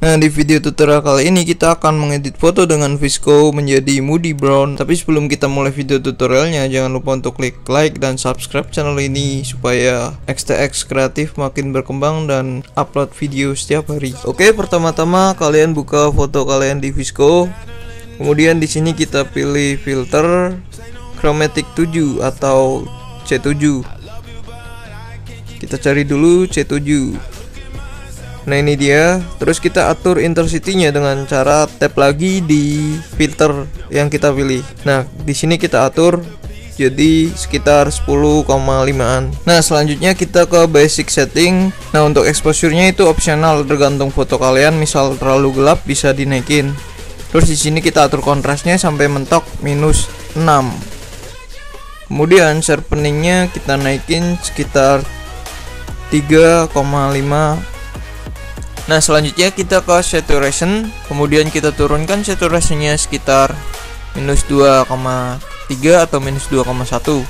Nah, di video tutorial kali ini kita akan mengedit foto dengan VSCO menjadi moody brown. Tapi sebelum kita mulai video tutorialnya, jangan lupa untuk klik like dan subscribe channel ini supaya XTX Kreatif makin berkembang dan upload video setiap hari. Oke, pertama-tama kalian buka foto kalian di VSCO. Kemudian di sini kita pilih filter chromatic 7 atau C7. Kita cari dulu C7. Nah, ini dia. Terus kita atur intensity-nya dengan cara tap lagi di filter yang kita pilih. Nah, di sini kita atur jadi sekitar 10,5an. Nah, selanjutnya kita ke basic setting. Nah, untuk exposure-nya itu opsional, tergantung foto kalian. Misal terlalu gelap bisa dinaikin. Terus di sini kita atur kontrasnya sampai mentok -6. Kemudian sharpening-nya kita naikin sekitar 3,5. Nah, selanjutnya kita ke saturation, kemudian kita turunkan saturation-nya sekitar -2,3 atau -2,1.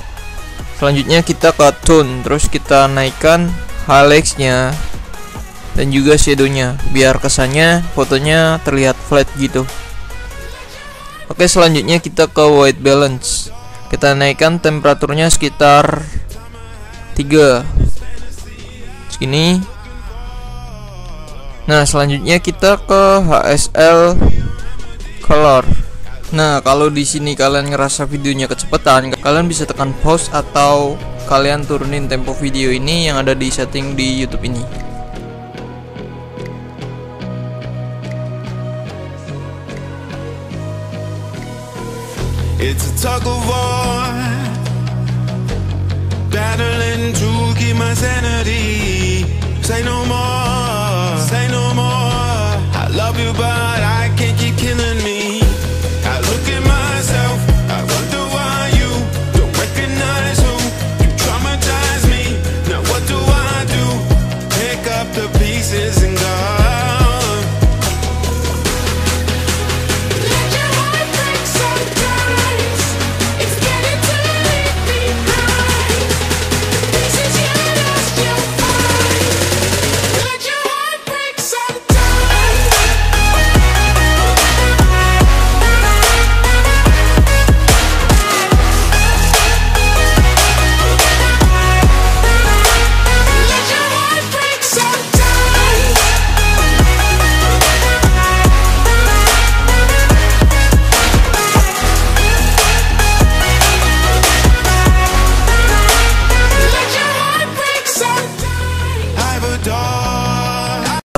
Selanjutnya kita ke tone, terus kita naikkan highlights-nya dan juga shadow-nya biar kesannya fotonya terlihat flat gitu. Oke, selanjutnya kita ke white balance. Kita naikkan temperaturnya sekitar 3 segini. Nah, selanjutnya kita ke HSL color. Nah, kalau di sini kalian ngerasa videonya kecepatan, kalian bisa tekan pause atau kalian turunin tempo video ini yang ada di setting di YouTube ini. It's a tug of war, battling to keep my sanity. Say no more, say no more. I love you but I can't keep killing me. I look at myself, I wonder why you don't recognize who you traumatize me. Now what do I do? Pick up the pieces and go.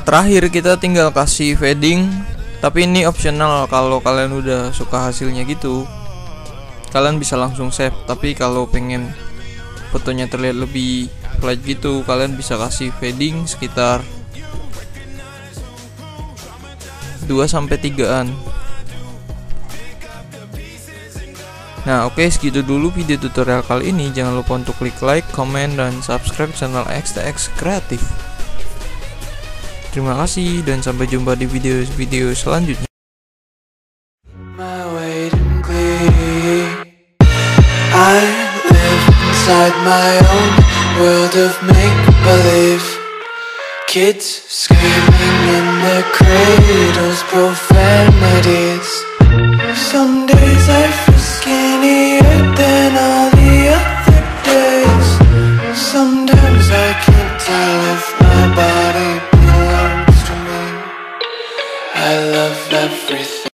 Terakhir kita tinggal kasih fading, tapi ini optional. Kalau kalian udah suka hasilnya gitu, kalian bisa langsung save. Tapi kalau pengen fotonya terlihat lebih flat gitu, kalian bisa kasih fading sekitar 2-3an. Nah, oke, segitu dulu video tutorial kali ini. Jangan lupa untuk klik like, comment, dan subscribe channel XTX Kreatif. Terima kasih dan sampai jumpa di video-video selanjutnya. I live inside my own world of make-believe. Kids screaming in their cradles, profanities. Some days I feel skinnier than all the other days. Sometimes I can't tell if my body belongs to me. I love everything.